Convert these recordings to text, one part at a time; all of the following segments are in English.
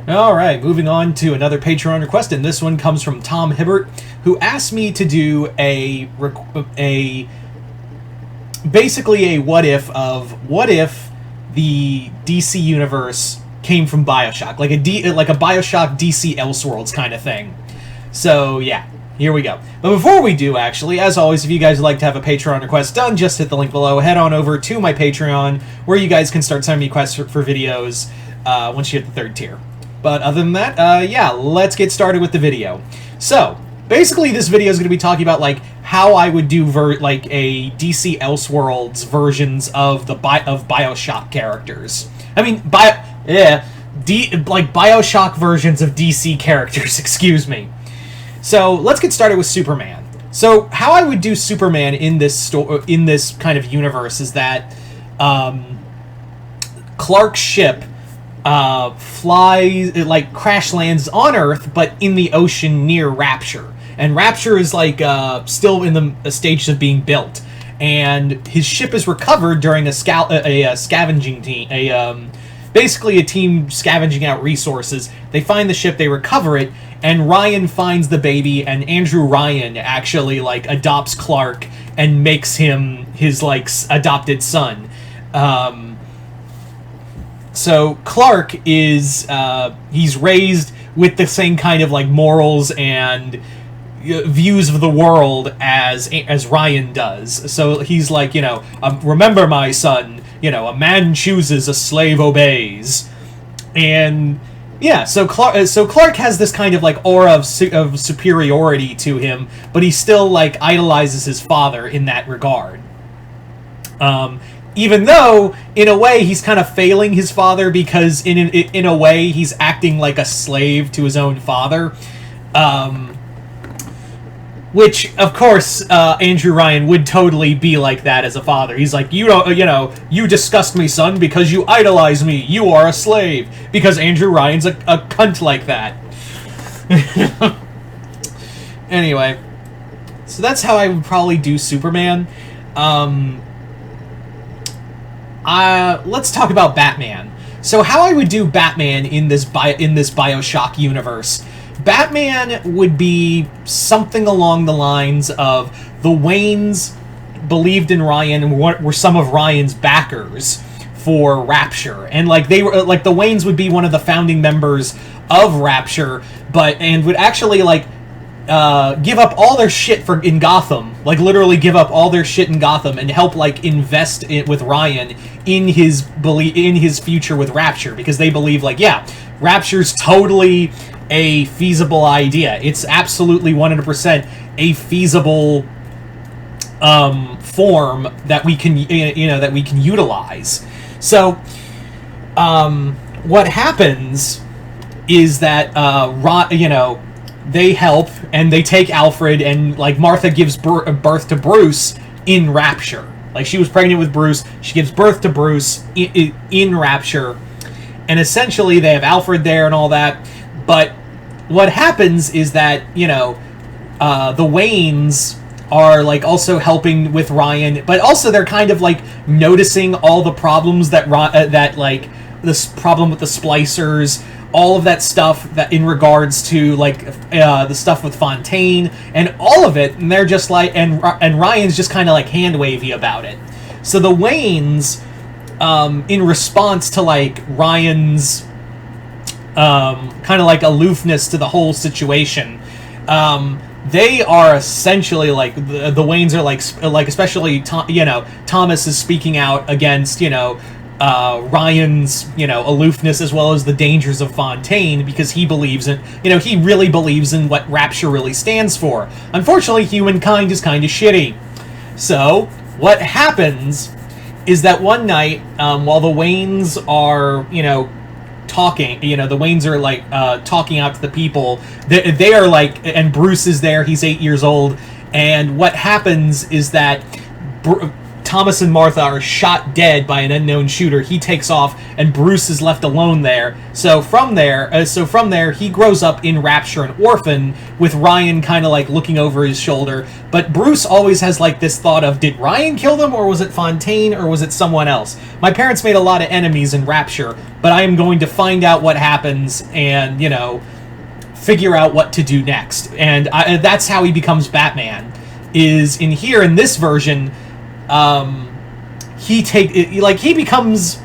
Alright, moving on to another Patreon request, and this one comes from Tom Hibbert, who asked me to do basically a what if the DC universe came from BioShock, like a BioShock DC Elseworlds kind of thing. So yeah, here we go. But before we do, actually, as always, if you guys would like to have a Patreon request done, just hit the link below. Head on over to my Patreon, where you guys can start sending me requests for videos once you hit the 3rd tier. But other than that, yeah, let's get started with the video. So, basically this video is going to be talking about, like, how I would do, like, a DC Elseworlds versions of the BioShock characters. I mean, BioShock versions of DC characters, excuse me. So, let's get started with Superman. So, how I would do Superman in this kind of universe is that Clark's ship crash lands on Earth, but in the ocean near Rapture. And Rapture is, like, still in the stage of being built. And his ship is recovered during a scavenging team, basically a team scavenging out resources. They find the ship, they recover it, and Ryan finds the baby, and Andrew Ryan actually, like, adopts Clark and makes him his, like, adopted son. So Clark is, he's raised with the same kind of, like, morals and views of the world as Ryan does. So he's like, you know, remember, my son, you know, a man chooses, a slave obeys. And yeah, so Clark has this kind of, like, aura of superiority to him, but he still, like, idolizes his father in that regard. Even though, in a way, he's kind of failing his father, because in a way, he's acting like a slave to his own father. Which, of course, Andrew Ryan would totally be like that as a father. He's like, you disgust me, son, because you idolize me. You are a slave. Because Andrew Ryan's a cunt like that. Anyway, so that's how I would probably do Superman. Let's talk about Batman. So how I would do Batman in this BioShock universe. Batman would be something along the lines of the Waynes believed in Ryan and were some of Ryan's backers for Rapture, and like they were like the Waynes would be one of the founding members of Rapture, and would actually like give up all their shit in Gotham, like literally give up all their shit in Gotham and help like invest with Ryan in his future with Rapture, because they believe like, yeah, Rapture's totally a feasible idea. It's absolutely 100% a feasible form that we can utilize. So what happens is that they help, and they take Alfred, and like Martha gives birth to Bruce in Rapture. Like, she was pregnant with Bruce, she gives birth to Bruce in Rapture, and essentially they have Alfred there and all that. But what happens is that the Waynes are like also helping with Ryan, but also they're kind of like noticing all the problems that like this problem with the splicers, all of that stuff that in regards to like the stuff with Fontaine and all of it, and they're just like, and Ryan's just kind of like hand wavy about it. So the Waynes, in response to like Ryan's kind of like aloofness to the whole situation, they are essentially like the Waynes are like especially Thomas is speaking out against Ryan's aloofness, as well as the dangers of Fontaine, because he believes in he really believes in what Rapture really stands for. Unfortunately, humankind is kind of shitty. So what happens is that one night, while the Waynes are talking, the Waynes are like talking out to the people, they are like, and Bruce is there, he's 8 years old, and what happens is that Thomas and Martha are shot dead by an unknown shooter. He takes off, and Bruce is left alone there. So from there, he grows up in Rapture, an orphan, with Ryan kind of like looking over his shoulder. But Bruce always has like this thought of, did Ryan kill them, or was it Fontaine, or was it someone else? My parents made a lot of enemies in Rapture, but I am going to find out what happens and, you know, figure out what to do next. And that's how he becomes Batman. Is in here in this version, he becomes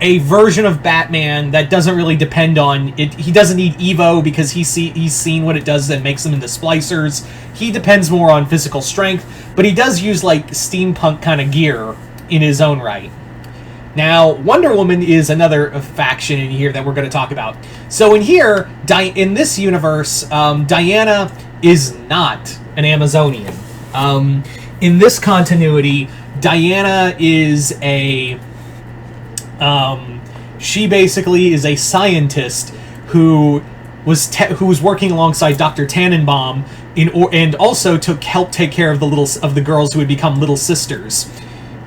a version of Batman that doesn't really depend on it. He doesn't need Evo because he's seen what it does that makes them into splicers. He depends more on physical strength, but he does use like steampunk kind of gear in his own right. Now, Wonder Woman is another faction in here that we're going to talk about. So in here, in this universe, Diana is not an Amazonian. In this continuity, Diana is she basically is a scientist who was working alongside Dr. Tannenbaum and also helped take care of the girls who had become little sisters.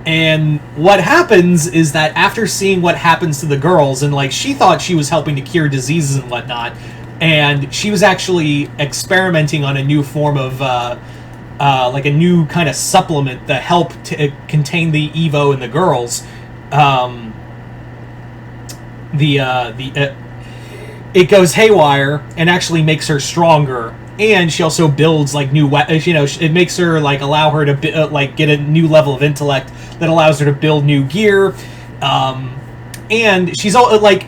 And what happens is that after seeing what happens to the girls, and like she thought she was helping to cure diseases and whatnot, and she was actually experimenting on a new form of like a new kind of supplement that helped to contain the Evo in the girls. It goes haywire and actually makes her stronger, and she also builds like new weapons. You know, it makes her like allow her to like get a new level of intellect that allows her to build new gear. And she's all like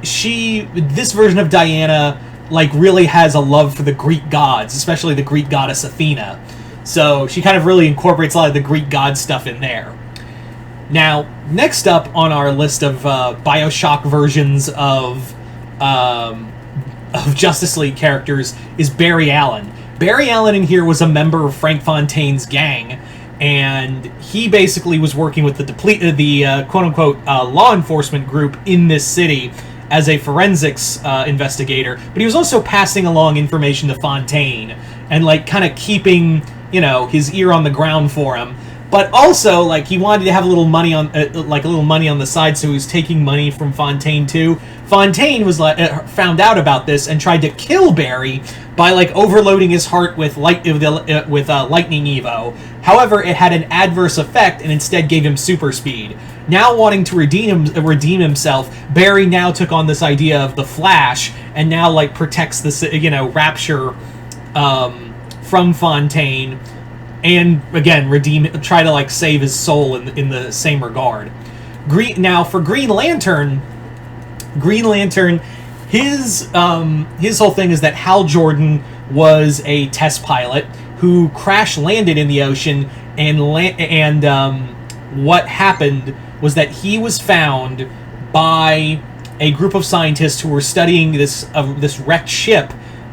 this version of Diana like really has a love for the Greek gods, especially the Greek goddess Athena. So she kind of really incorporates a lot of the Greek god stuff in there. Now, next up on our list of BioShock versions of Justice League characters is Barry Allen. Barry Allen in here was a member of Frank Fontaine's gang, and he basically was working with the quote-unquote law enforcement group in this city as a forensics investigator, but he was also passing along information to Fontaine and like kind of keeping, you know, his ear on the ground for him. But also, like, he wanted to have a little money on the side, so he was taking money from Fontaine too. Fontaine was found out about this and tried to kill Barry by like overloading his heart with lightning Evo. However, it had an adverse effect and instead gave him super speed. Now wanting to redeem himself, Barry now took on this idea of the Flash and now like protects the, you know, Rapture from Fontaine. And again, try to like save his soul in the same regard. Now for Green Lantern, his whole thing is that Hal Jordan was a test pilot who crash landed in the ocean, and what happened was that he was found by a group of scientists who were studying this wrecked ship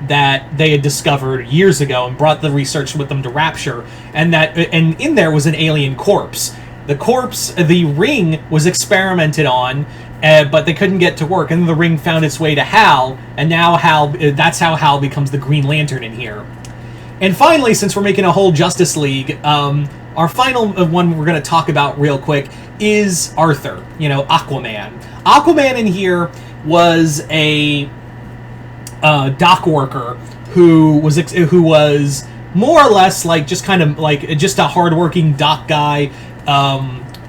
that they had discovered years ago and brought the research with them to Rapture, and in there was an alien corpse. The ring was experimented on, but they couldn't get to work, and the ring found its way to Hal, and now that's how Hal becomes the Green Lantern in here. And finally, since we're making a whole Justice League, our final one we're going to talk about real quick is Arthur, you know, Aquaman. Aquaman in here was a dock worker who was more or less like just kind of like just a hardworking dock guy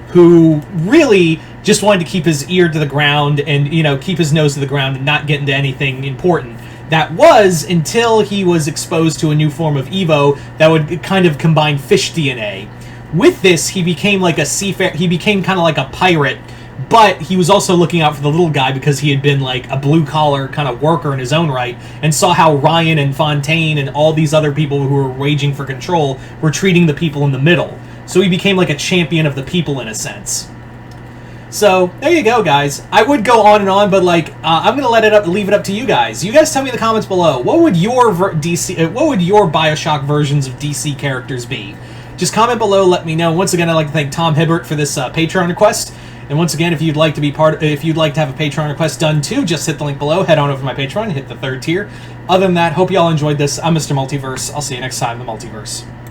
who really just wanted to keep his ear to the ground and, you know, keep his nose to the ground and not get into anything important. That was until he was exposed to a new form of Evo that would kind of combine fish DNA. With this, he became like he became kind of like a pirate, but he was also looking out for the little guy because he had been like a blue-collar kind of worker in his own right and saw how Ryan and Fontaine and all these other people who were waging for control were treating the people in the middle. So he became like a champion of the people in a sense. So there you go, guys. I would go on and on, but like I'm gonna leave it up to you guys. You guys tell me in the comments below, what would your BioShock versions of DC characters be? Just comment below, let me know. Once again, I'd like to thank Tom Hibbert for this Patreon request. And once again, if you'd like to have a Patreon request done too, just hit the link below, head on over to my Patreon, hit the 3rd tier. Other than that, hope you all enjoyed this. I'm Mr. Multiverse. I'll see you next time in the Multiverse.